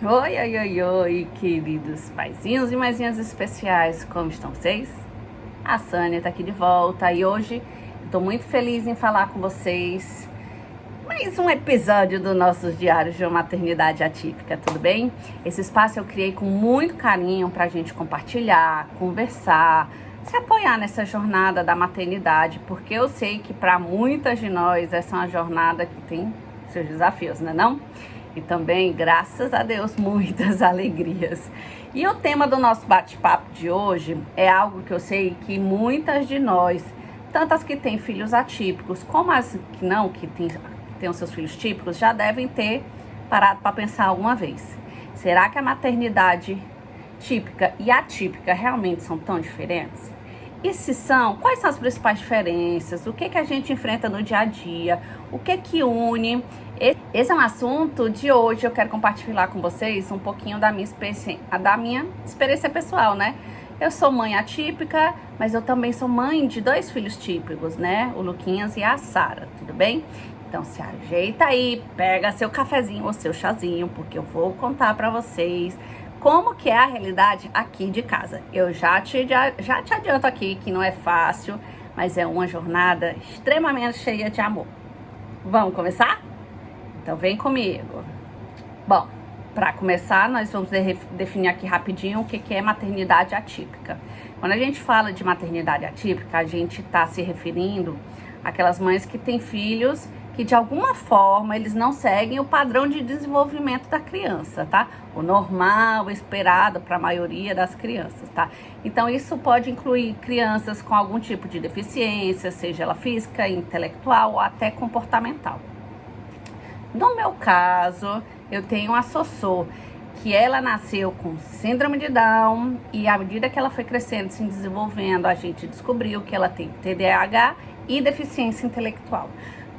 Oi, oi, oi, oi, queridos paizinhos e maisinhas especiais, como estão vocês? A Sânia tá aqui de volta e hoje estou muito feliz em falar com vocês mais um episódio do nossos diários de uma maternidade atípica, tudo bem? Esse espaço eu criei com muito carinho pra gente compartilhar, conversar, se apoiar nessa jornada da maternidade, porque eu sei que para muitas de nós essa é uma jornada que tem seus desafios, não é não? E também, graças a Deus, muitas alegrias. E o tema do nosso bate-papo de hoje é algo que eu sei que muitas de nós, tanto as que têm filhos atípicos, como as que não, que têm os seus filhos típicos, já devem ter parado para pensar alguma vez. Será que a maternidade típica e atípica realmente são tão diferentes? E se são, quais são as principais diferenças? O que a gente enfrenta no dia a dia? O que une? Esse é um assunto de hoje. Eu quero compartilhar com vocês um pouquinho da minha experiência pessoal, né? Eu sou mãe atípica, mas eu também sou mãe de 2 filhos típicos, né? O Luquinhas e a Sara, tudo bem? Então se ajeita aí, pega seu cafezinho ou seu chazinho, porque eu vou contar pra vocês como que é a realidade aqui de casa. Eu já te adianto aqui que não é fácil, mas é uma jornada extremamente cheia de amor. Vamos começar? Então vem comigo. Bom, para começar, nós vamos definir aqui rapidinho o que é maternidade atípica. Quando a gente fala de maternidade atípica, a gente está se referindo àquelas mães que têm filhos que de alguma forma eles não seguem o padrão de desenvolvimento da criança, tá? O normal, o esperado para a maioria das crianças, tá? Então isso pode incluir crianças com algum tipo de deficiência, seja ela física, intelectual ou até comportamental. No meu caso, eu tenho a Sossô, que ela nasceu com síndrome de Down e à medida que ela foi crescendo, se desenvolvendo, a gente descobriu que ela tem TDAH e deficiência intelectual.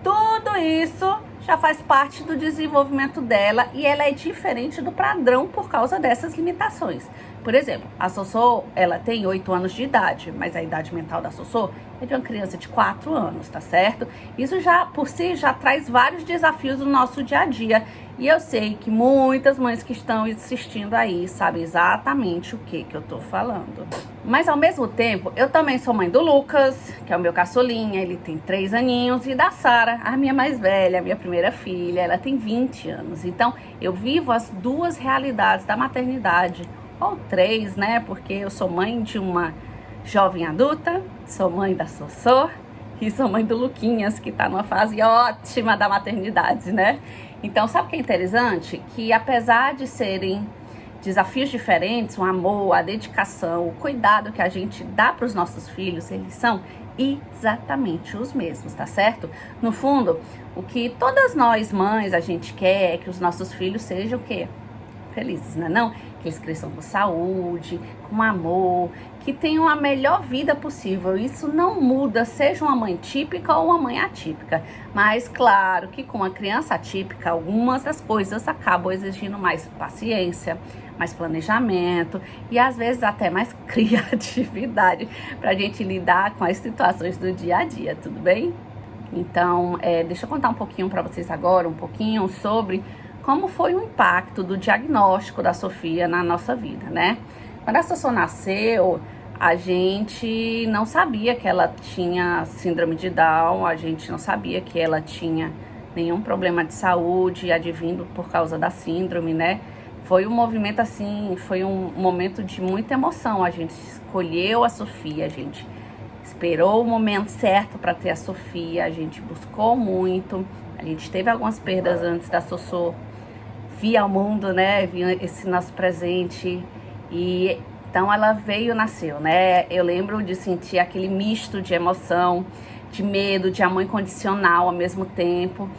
Tudo isso já faz parte do desenvolvimento dela e ela é diferente do padrão por causa dessas limitações. Por exemplo, a Sossô, ela tem 8 anos de idade, mas a idade mental da Sossô é de uma criança de 4 anos, tá certo? Isso já, por si, já traz vários desafios no nosso dia a dia. E eu sei que muitas mães que estão assistindo aí sabem exatamente o que eu tô falando. Mas ao mesmo tempo, eu também sou mãe do Lucas, que é o meu caçulinha, ele tem 3 aninhos, e da Sara, a minha mais velha, a minha primeira filha, ela tem 20 anos. Então, eu vivo as duas realidades da maternidade, ou 3, né? Porque eu sou mãe de uma jovem adulta, sou mãe da Sossô e sou mãe do Luquinhas, que tá numa fase ótima da maternidade, né? Então, sabe o que é interessante? Que apesar de serem desafios diferentes, o amor, a dedicação, o cuidado que a gente dá para os nossos filhos, eles são exatamente os mesmos, tá certo? No fundo, o que todas nós mães a gente quer é que os nossos filhos sejam o quê? Felizes, né? Não? Que eles cresçam com saúde, com amor, que tenham a melhor vida possível. Isso não muda, seja uma mãe típica ou uma mãe atípica. Mas claro que com a criança atípica, algumas das coisas acabam exigindo mais paciência, mais planejamento e às vezes até mais criatividade para a gente lidar com as situações do dia a dia, tudo bem? Então, deixa eu contar um pouquinho para vocês agora, um pouquinho sobre como foi o impacto do diagnóstico da Sofia na nossa vida, né? Quando a Sossô nasceu, a gente não sabia que ela tinha síndrome de Down, a gente não sabia que ela tinha nenhum problema de saúde advindo por causa da síndrome, né? Foi um movimento assim, foi um momento de muita emoção. A gente escolheu a Sofia, a gente esperou o momento certo para ter a Sofia, a gente buscou muito, a gente teve algumas perdas antes da Sossô vir ao mundo, né? Vir esse nosso presente e então ela veio, nasceu, né? Eu lembro de sentir aquele misto de emoção, de medo, de amor incondicional ao mesmo tempo.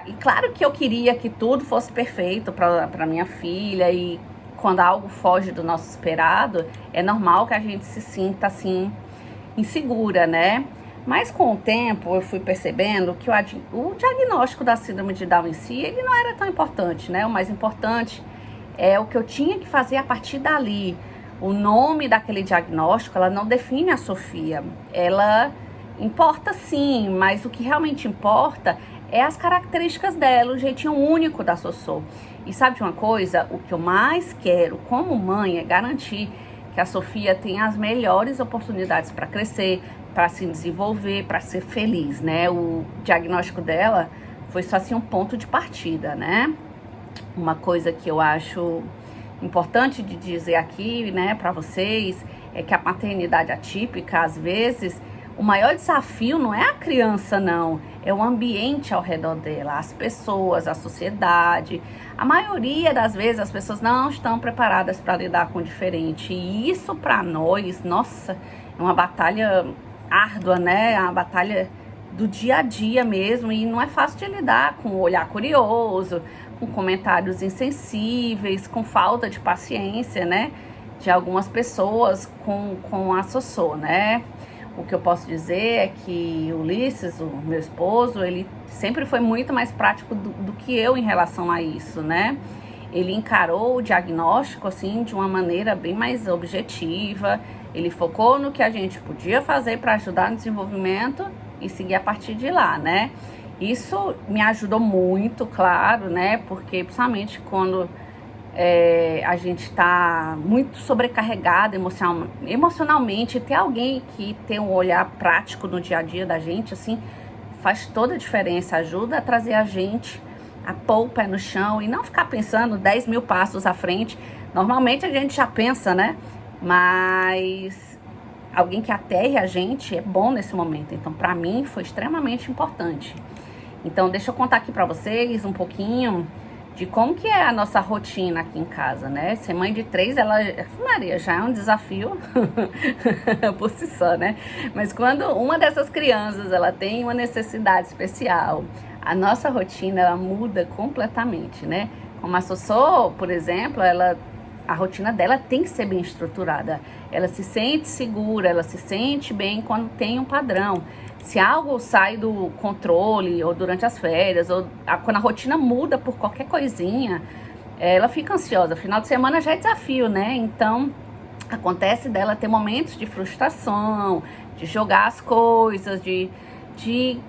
E claro que eu queria que tudo fosse perfeito para minha filha e quando algo foge do nosso esperado, é normal que a gente se sinta assim insegura, né? Mas com o tempo eu fui percebendo que o diagnóstico da síndrome de Down em si, ele não era tão importante, né? O mais importante é o que eu tinha que fazer a partir dali. O nome daquele diagnóstico, ela não define a Sofia. Ela importa sim, mas o que realmente importa é as características dela, o jeitinho único da Sossô. E sabe de uma coisa? O que eu mais quero como mãe é garantir que a Sofia tenha as melhores oportunidades para crescer, para se desenvolver, para ser feliz, né? O diagnóstico dela foi só assim um ponto de partida, né? Uma coisa que eu acho importante de dizer aqui, né, para vocês, é que a maternidade atípica, às vezes, o maior desafio não é a criança, não, é o ambiente ao redor dela, as pessoas, a sociedade. A maioria das vezes as pessoas não estão preparadas para lidar com o diferente. E isso para nós, nossa, é uma batalha árdua, né? É uma batalha do dia a dia mesmo, e não é fácil de lidar com o olhar curioso, com comentários insensíveis, com falta de paciência, né, de algumas pessoas com a Sossô, né. O que eu posso dizer é que o Ulisses, o meu esposo, ele sempre foi muito mais prático do que eu em relação a isso, né. Ele encarou o diagnóstico, assim, de uma maneira bem mais objetiva. Ele focou no que a gente podia fazer para ajudar no desenvolvimento e seguir a partir de lá, né. Isso me ajudou muito, claro, né, porque principalmente quando a gente está muito sobrecarregado emocionalmente, ter alguém que tem um olhar prático no dia a dia da gente, assim, faz toda a diferença, ajuda a trazer a gente a pôr o pé no chão e não ficar pensando 10 mil passos à frente. Normalmente a gente já pensa, né, mas alguém que aterre a gente é bom nesse momento. Então, para mim, foi extremamente importante. Então, deixa eu contar aqui para vocês um pouquinho de como que é a nossa rotina aqui em casa, né? Ser mãe de 3, Maria, já é um desafio por si só, né? Mas quando uma dessas crianças, ela tem uma necessidade especial, a nossa rotina, ela muda completamente, né? Como a Sossô, por exemplo, a rotina dela tem que ser bem estruturada. Ela se sente segura, ela se sente bem quando tem um padrão. Se algo sai do controle, ou durante as férias, ou quando a rotina muda por qualquer coisinha, ela fica ansiosa. Final de semana já é desafio, né? Então, acontece dela ter momentos de frustração, de jogar as coisas, de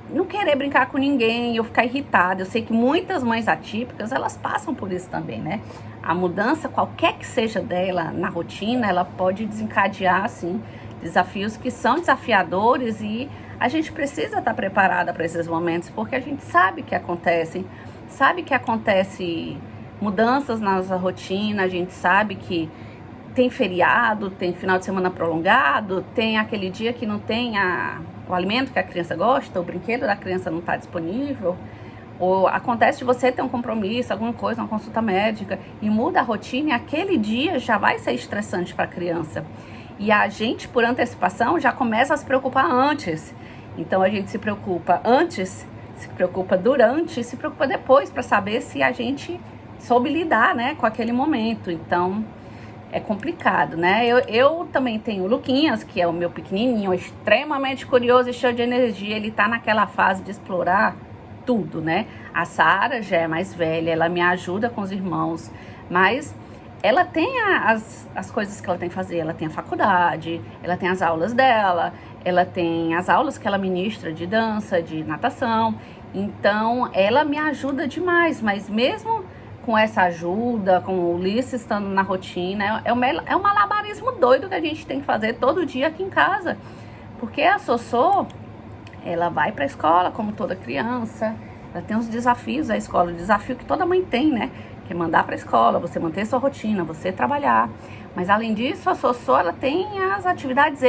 não querer brincar com ninguém, eu ficar irritada. Eu sei que muitas mães atípicas, elas passam por isso também, né? A mudança, qualquer que seja dela na rotina, ela pode desencadear, assim, desafios que são desafiadores, e a gente precisa estar preparada para esses momentos, porque a gente sabe que acontecem, mudanças na nossa rotina, a gente sabe que tem feriado, tem final de semana prolongado, tem aquele dia que não tem o alimento que a criança gosta, o brinquedo da criança não está disponível, ou acontece de você ter um compromisso, alguma coisa, uma consulta médica, e muda a rotina, e aquele dia já vai ser estressante para a criança. E a gente, por antecipação, já começa a se preocupar antes. Então, a gente se preocupa antes, se preocupa durante e se preocupa depois, para saber se a gente soube lidar, né, com aquele momento. Então, é complicado, né? Eu também tenho o Luquinhas, que é o meu pequenininho, extremamente curioso e cheio de energia. Ele tá naquela fase de explorar tudo, né? A Sara já é mais velha, ela me ajuda com os irmãos, mas ela tem as coisas que ela tem que fazer. Ela tem a faculdade, ela tem as aulas dela, ela tem as aulas que ela ministra de dança, de natação. Então, ela me ajuda demais, mas mesmo com essa ajuda, com o Ulisses estando na rotina, é um malabarismo doido que a gente tem que fazer todo dia aqui em casa. Porque a Sossô, ela vai para a escola como toda criança, ela tem os desafios da escola, o desafio que toda mãe tem, né? Que é mandar para a escola, você manter sua rotina, você trabalhar. Mas além disso, a Sossô, ela tem as atividades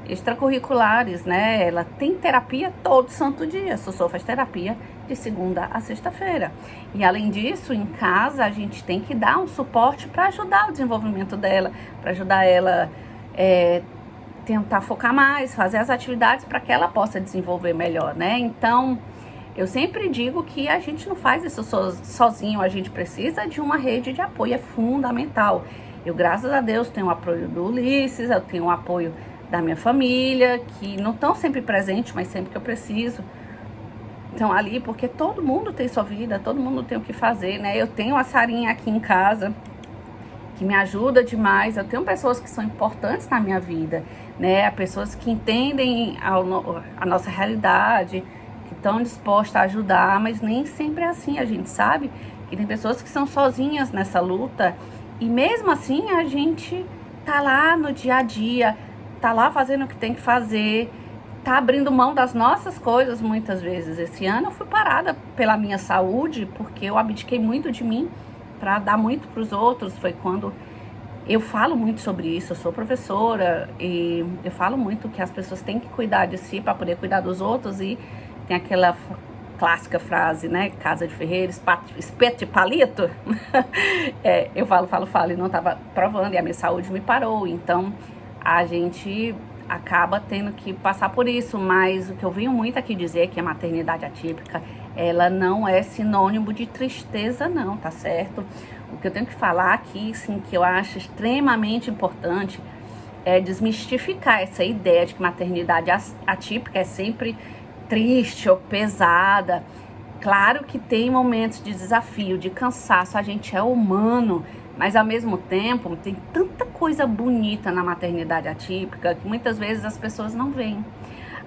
extracurriculares, né? Ela tem terapia todo santo dia. A Sossô faz terapia de segunda a sexta-feira. E além disso, em casa, a gente tem que dar um suporte para ajudar o desenvolvimento dela, para ajudar ela tentar focar mais, fazer as atividades para que ela possa desenvolver melhor, né? Então, eu sempre digo que a gente não faz isso sozinho, a gente precisa de uma rede de apoio, é fundamental. Eu, graças a Deus, tenho o apoio do Ulisses, eu tenho o apoio da minha família, que não estão sempre presentes, mas sempre que eu preciso estão ali, porque todo mundo tem sua vida, todo mundo tem o que fazer, né? Eu tenho a Sarinha aqui em casa, que me ajuda demais. Eu tenho pessoas que são importantes na minha vida, né? Pessoas que entendem a nossa realidade, que estão dispostas a ajudar, mas nem sempre é assim. A gente sabe e tem pessoas que são sozinhas nessa luta, e mesmo assim a gente tá lá no dia a dia, tá lá fazendo o que tem que fazer, tá abrindo mão das nossas coisas muitas vezes. Esse ano eu fui parada pela minha saúde, porque eu abdiquei muito de mim para dar muito para os outros. Foi quando eu falo muito sobre isso, eu sou professora e eu falo muito que as pessoas têm que cuidar de si para poder cuidar dos outros, e tem aquela clássica frase, né, casa de ferreiro, espeto de palito. Eu falo e não estava provando, e a minha saúde me parou, então a gente acaba tendo que passar por isso. Mas o que eu venho muito aqui dizer é que a maternidade atípica, ela não é sinônimo de tristeza não, tá certo? O que eu tenho que falar aqui, sim, que eu acho extremamente importante, é desmistificar essa ideia de que maternidade atípica é sempre triste ou pesada. Claro que tem momentos de desafio, de cansaço, a gente é humano, mas ao mesmo tempo tem tanta coisa bonita na maternidade atípica que muitas vezes as pessoas não veem.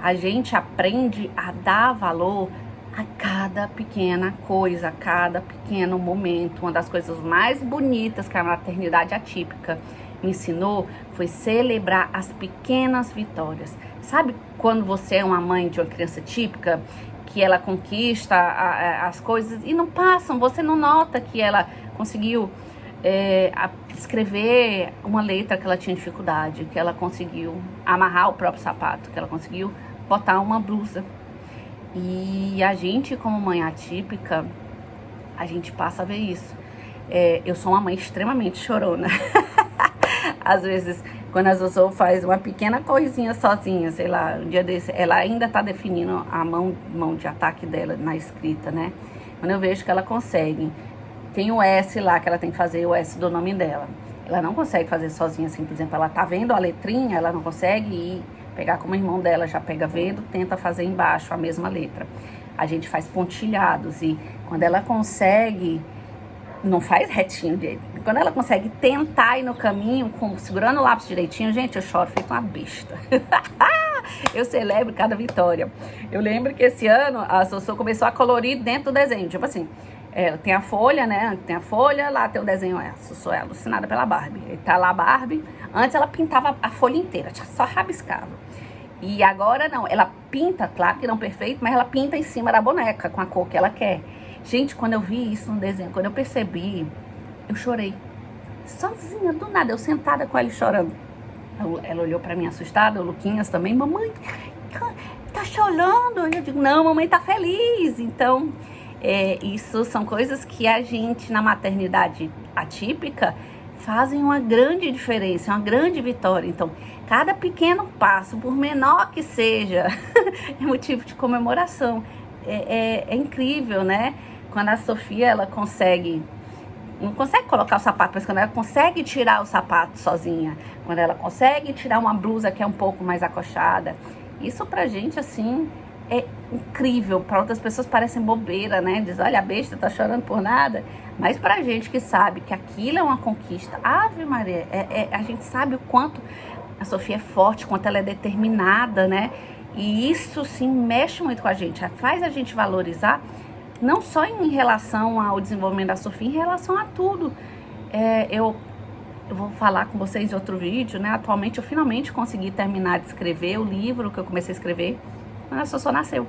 A gente aprende a dar valor a cada pequena coisa, a cada pequeno momento. Uma das coisas mais bonitas que a maternidade atípica me ensinou foi celebrar as pequenas vitórias. Sabe quando você é uma mãe de uma criança típica, que ela conquista as coisas e não passam, você não nota que ela conseguiu escrever uma letra que ela tinha dificuldade, que ela conseguiu amarrar o próprio sapato, que ela conseguiu botar uma blusa. E a gente, como mãe atípica, a gente passa a ver isso. Eu sou uma mãe extremamente chorona. Às vezes, quando a Zozo faz uma pequena coisinha sozinha, sei lá, um dia desse, ela ainda tá definindo a mão de ataque dela na escrita, né? Quando eu vejo que ela consegue, tem o S lá, que ela tem que fazer o S do nome dela. Ela não consegue fazer sozinha, assim, por exemplo, ela tá vendo a letrinha, ela não consegue ir pegar como o irmão dela já pega vendo, tenta fazer embaixo a mesma letra. A gente faz pontilhados, e quando ela consegue, não faz retinho dele. Quando ela consegue tentar ir no caminho, segurando o lápis direitinho, gente, eu choro feito uma besta. Eu celebro cada vitória. Eu lembro que esse ano a Sossô começou a colorir dentro do desenho, tipo assim, tem a folha, né? Tem a folha, lá tem o desenho, a Sossô é alucinada pela Barbie. E tá lá a Barbie. Antes ela pintava a folha inteira, só rabiscava. E agora não, ela pinta, claro que não perfeito, mas ela pinta em cima da boneca com a cor que ela quer. Gente, quando eu vi isso no desenho, quando eu percebi, eu chorei. Sozinha, do nada, eu sentada com ela chorando. Ela olhou pra mim assustada, o Luquinhas também, mamãe, tá chorando? Eu digo, não, mamãe tá feliz. Então, isso são coisas que a gente, na maternidade atípica, fazem uma grande diferença, uma grande vitória. Então, cada pequeno passo, por menor que seja, é motivo de comemoração. É incrível, né? Quando a Sofia, ela não consegue colocar o sapato, mas quando ela consegue tirar o sapato sozinha, quando ela consegue tirar uma blusa que é um pouco mais acochada, isso pra gente, assim, é incrível. Para outras pessoas parece bobeira, né? Diz, olha, a besta tá chorando por nada. Mas pra gente que sabe que aquilo é uma conquista, Ave Maria, a gente sabe o quanto a Sofia é forte, quanto ela é determinada, né? E isso, sim, mexe muito com a gente, faz a gente valorizar, não só em relação ao desenvolvimento da Sofia, em relação a tudo. Eu vou falar com vocês em outro vídeo, né? Atualmente eu finalmente consegui terminar de escrever o livro que eu comecei a escrever quando a Sossô nasceu,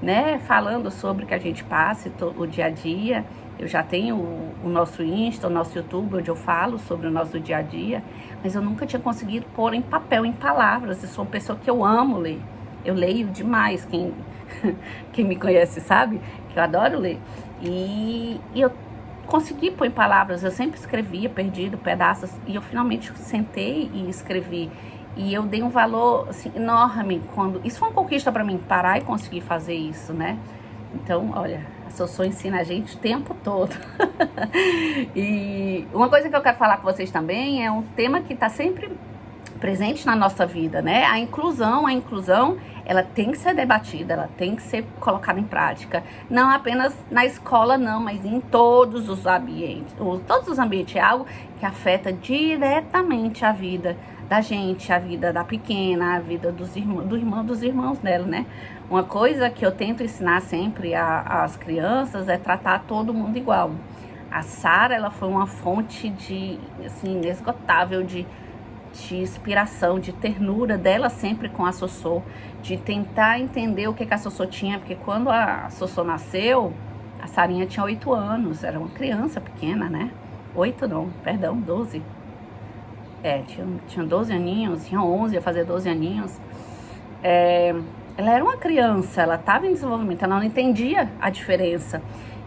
né? Falando sobre o que a gente passa, o dia a dia. Eu já tenho o nosso Insta, o nosso YouTube, onde eu falo sobre o nosso dia a dia, mas eu nunca tinha conseguido pôr em papel, em palavras. Eu sou uma pessoa que eu amo ler. Eu leio demais, quem me conhece sabe que eu adoro ler. E eu consegui pôr em palavras, eu sempre escrevia, perdido, pedaços, e eu finalmente sentei e escrevi. E eu dei um valor, assim, enorme quando... Isso foi uma conquista para mim, parar e conseguir fazer isso, né? Então, olha, a Sossô ensina a gente o tempo todo. E uma coisa que eu quero falar com vocês também é um tema que está sempre presente na nossa vida, né? A inclusão ela tem que ser debatida, ela tem que ser colocada em prática, não apenas na escola não, mas em todos os ambientes. Todos os ambientes é algo que afeta diretamente a vida da gente, a vida da pequena, a vida dos irmãos dela, né? Uma coisa que eu tento ensinar sempre às crianças é tratar todo mundo igual. A Sara, ela foi uma fonte de, assim, inesgotável de inspiração, de ternura dela sempre com a Sossô, de tentar entender o que a Sossô tinha, porque quando a Sossô nasceu, a Sarinha tinha 8 anos, era uma criança pequena, né? 8 não, perdão, 12. Tinha 12 aninhos, tinha 11, ia fazer 12 aninhos. Ela era uma criança, ela estava em desenvolvimento, ela não entendia a diferença.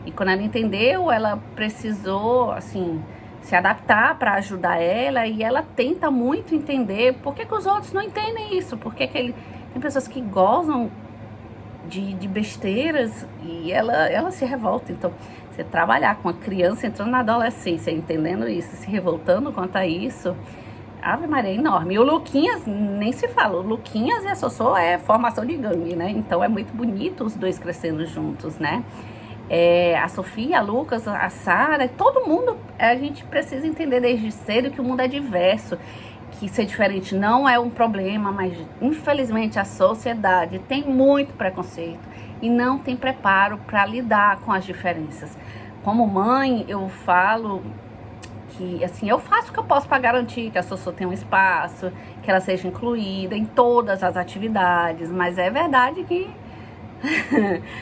E quando ela entendeu, ela precisou, assim, se adaptar para ajudar ela, e ela tenta muito entender por que os outros não entendem isso, tem pessoas que gozam de besteiras e ela se revolta. Então, você trabalhar com uma criança entrando na adolescência, entendendo isso, se revoltando quanto a isso, Ave Maria, é enorme. E o Luquinhas, nem se fala, o Luquinhas e a Sossô é formação de gangue, né? Então é muito bonito os dois crescendo juntos, né? A Sofia, a Lucas, a Sara, todo mundo, a gente precisa entender desde cedo que o mundo é diverso, que ser diferente não é um problema, mas infelizmente a sociedade tem muito preconceito e não tem preparo para lidar com as diferenças. Como mãe, eu falo que, assim, eu faço o que eu posso para garantir que a Sossô tenha um espaço, que ela seja incluída em todas as atividades, mas é verdade que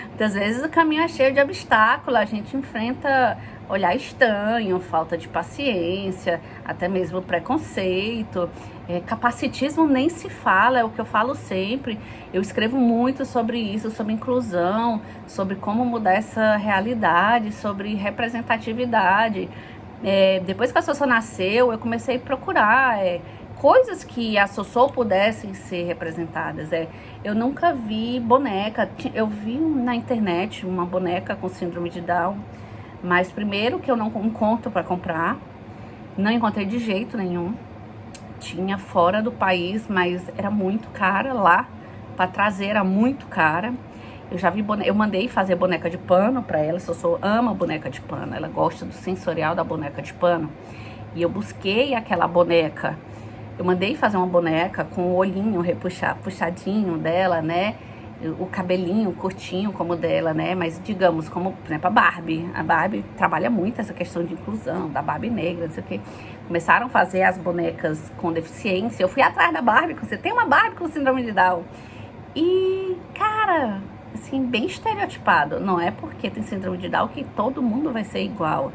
muitas vezes o caminho é cheio de obstáculos, a gente enfrenta olhar estranho, falta de paciência, até mesmo preconceito, capacitismo nem se fala, é o que eu falo sempre. Eu escrevo muito sobre isso, sobre inclusão, sobre como mudar essa realidade, sobre representatividade. Depois que a Sossô nasceu, eu comecei a procurar coisas que a Sossô pudessem ser representadas. Eu nunca vi boneca, eu vi na internet uma boneca com síndrome de Down, mas primeiro que eu não encontro para comprar, não encontrei de jeito nenhum. Tinha fora do país, mas era muito cara lá, para trazer era muito cara. Eu já vi eu mandei fazer boneca de pano para ela, Sossô ama boneca de pano, ela gosta do sensorial da boneca de pano. E eu busquei aquela boneca. Eu mandei fazer uma boneca com o olhinho puxadinho dela, né? O cabelinho curtinho como o dela, né? Mas digamos, como, por exemplo, a Barbie. A Barbie trabalha muito essa questão de inclusão, da Barbie negra, não sei o quê. Começaram a fazer as bonecas com deficiência. Eu fui atrás da Barbie, você tem uma Barbie com síndrome de Down. E, cara, assim, bem estereotipado. Não é porque tem síndrome de Down que todo mundo vai ser igual.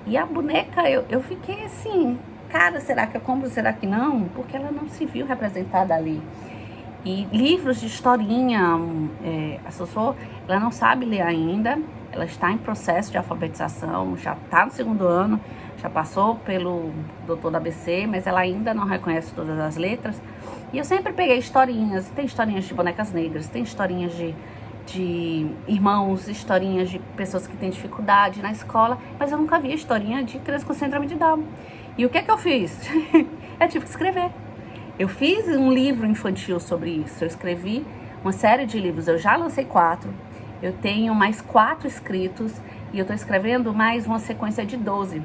E a boneca, eu fiquei assim, cara, será que eu compro, será que não? Porque ela não se viu representada ali. E livros de historinha, a Sossô, ela não sabe ler ainda, ela está em processo de alfabetização, já está no 2º ano, já passou pelo doutor da ABC, mas ela ainda não reconhece todas as letras. E eu sempre peguei historinhas, tem historinhas de bonecas negras, tem historinhas de irmãos, historinhas de pessoas que têm dificuldade na escola, mas eu nunca vi historinha de criança com síndrome de Down. E o que é que eu fiz? Eu tive que escrever. Eu fiz um livro infantil sobre isso, eu escrevi uma série de livros, eu já lancei 4, eu tenho mais 4 escritos e eu estou escrevendo mais uma sequência de 12.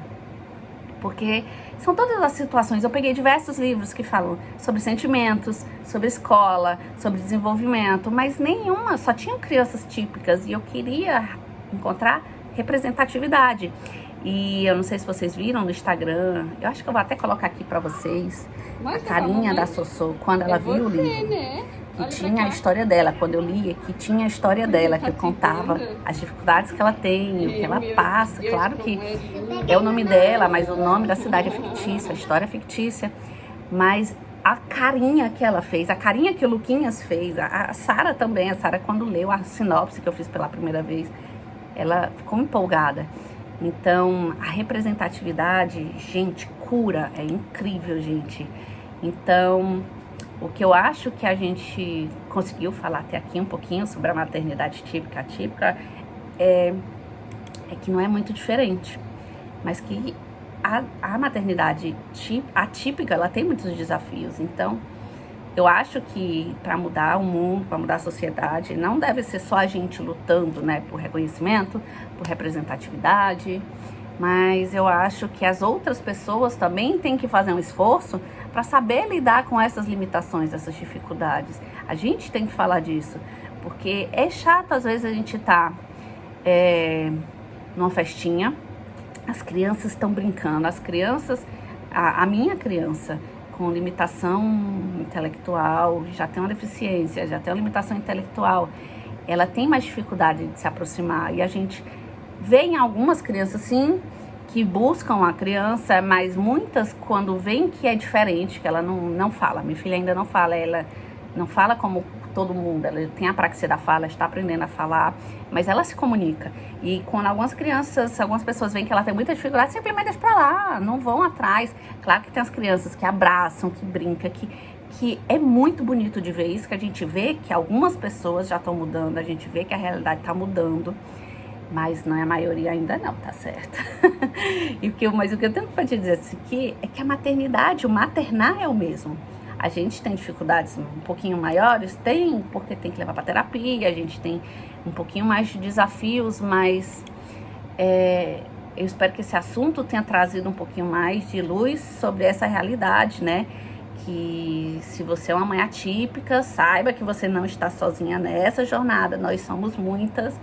Porque são todas as situações, eu peguei diversos livros que falam sobre sentimentos, sobre escola, sobre desenvolvimento, mas nenhuma, só tinham crianças típicas e eu queria encontrar representatividade. E eu não sei se vocês viram no Instagram, eu acho que eu vou até colocar aqui pra vocês, a carinha da Sossô, quando ela viu o livro, né? Que tinha a história dela, quando eu li, que tinha a história dela, que eu contava as dificuldades que ela tem, o que ela passa. Claro que é o nome dela, mas o nome da cidade é fictício, a história é fictícia. Mas a carinha que ela fez, a carinha que o Luquinhas fez, a Sara também, a Sara quando leu a sinopse que eu fiz pela primeira vez, ela ficou empolgada. Então, a representatividade, gente, cura, é incrível, gente. Então, o que eu acho que a gente conseguiu falar até aqui um pouquinho sobre a maternidade típica, atípica, é que não é muito diferente, mas que a maternidade atípica, ela tem muitos desafios. Então, Eu acho que para mudar o mundo, para mudar a sociedade, não deve ser só a gente lutando, né, por reconhecimento, por representatividade, mas eu acho que as outras pessoas também têm que fazer um esforço para saber lidar com essas limitações, essas dificuldades. A gente tem que falar disso, porque é chato às vezes a gente tá numa festinha, as crianças estão brincando, as crianças, a minha criança com limitação intelectual, já tem uma deficiência, já tem uma limitação intelectual, ela tem mais dificuldade de se aproximar, e a gente vê em algumas crianças sim, que buscam a criança, mas muitas quando veem que é diferente, que ela não fala, minha filha ainda não fala, ela não fala como todo mundo, ela tem a praxia da fala, está aprendendo a falar, mas ela se comunica. E quando algumas pessoas veem que ela tem muita dificuldade, simplesmente deixam pra lá, não vão atrás. Claro que tem as crianças que abraçam, que brincam, que é muito bonito de ver isso, que a gente vê que algumas pessoas já estão mudando, a gente vê que a realidade está mudando, mas não é a maioria ainda não, tá certo? Mas o que eu tenho pra te dizer aqui é que a maternidade, o maternar é o mesmo. A gente tem dificuldades um pouquinho maiores? Tem, porque tem que levar para terapia, a gente tem um pouquinho mais de desafios, mas eu espero que esse assunto tenha trazido um pouquinho mais de luz sobre essa realidade, né? Que se você é uma mãe atípica, saiba que você não está sozinha nessa jornada, nós somos muitas.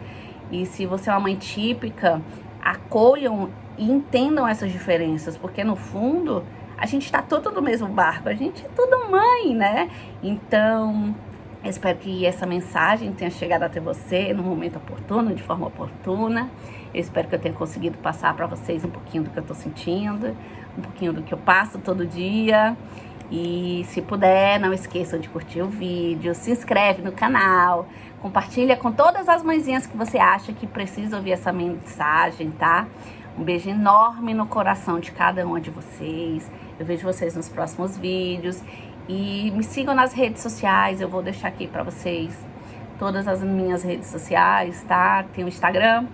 E se você é uma mãe típica, acolham e entendam essas diferenças, porque no fundo a gente está todo no mesmo barco, a gente é tudo mãe, né? Então, eu espero que essa mensagem tenha chegado até você no momento oportuno, de forma oportuna. Eu espero que eu tenha conseguido passar para vocês um pouquinho do que eu estou sentindo, um pouquinho do que eu passo todo dia. E se puder, não esqueçam de curtir o vídeo, se inscreve no canal, compartilha com todas as mãezinhas que você acha que precisa ouvir essa mensagem, tá? Um beijo enorme no coração de cada uma de vocês. Eu vejo vocês nos próximos vídeos. E me sigam nas redes sociais. Eu vou deixar aqui pra vocês todas as minhas redes sociais, tá? Tem o Instagram,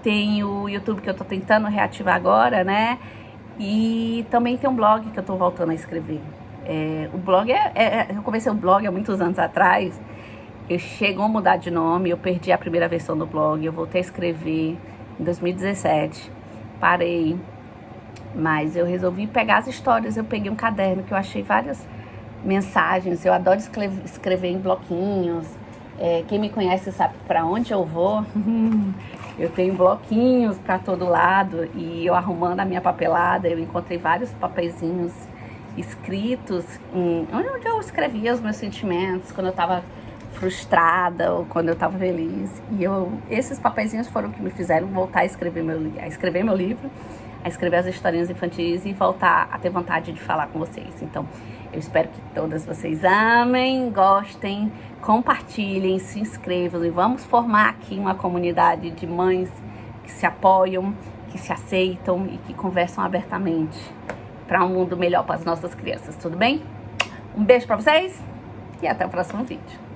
tem o YouTube que eu tô tentando reativar agora, né? E também tem um blog que eu tô voltando a escrever. O blog eu comecei o blog há muitos anos atrás. Chegou a mudar de nome, eu perdi a primeira versão do blog. Eu voltei a escrever em 2017. Parei. Mas eu resolvi pegar as histórias, eu peguei um caderno que eu achei várias mensagens, eu adoro escrever em bloquinhos, quem me conhece sabe para onde eu vou, eu tenho bloquinhos para todo lado, e eu arrumando a minha papelada, eu encontrei vários papeizinhos escritos, onde eu escrevia os meus sentimentos, quando eu estava frustrada ou quando eu estava feliz, e esses papeizinhos foram que me fizeram voltar a escrever meu livro, a escrever as historinhas infantis e voltar a ter vontade de falar com vocês. Então, eu espero que todas vocês amem, gostem, compartilhem, se inscrevam e vamos formar aqui uma comunidade de mães que se apoiam, que se aceitam e que conversam abertamente para um mundo melhor para as nossas crianças, tudo bem? Um beijo para vocês e até o próximo vídeo.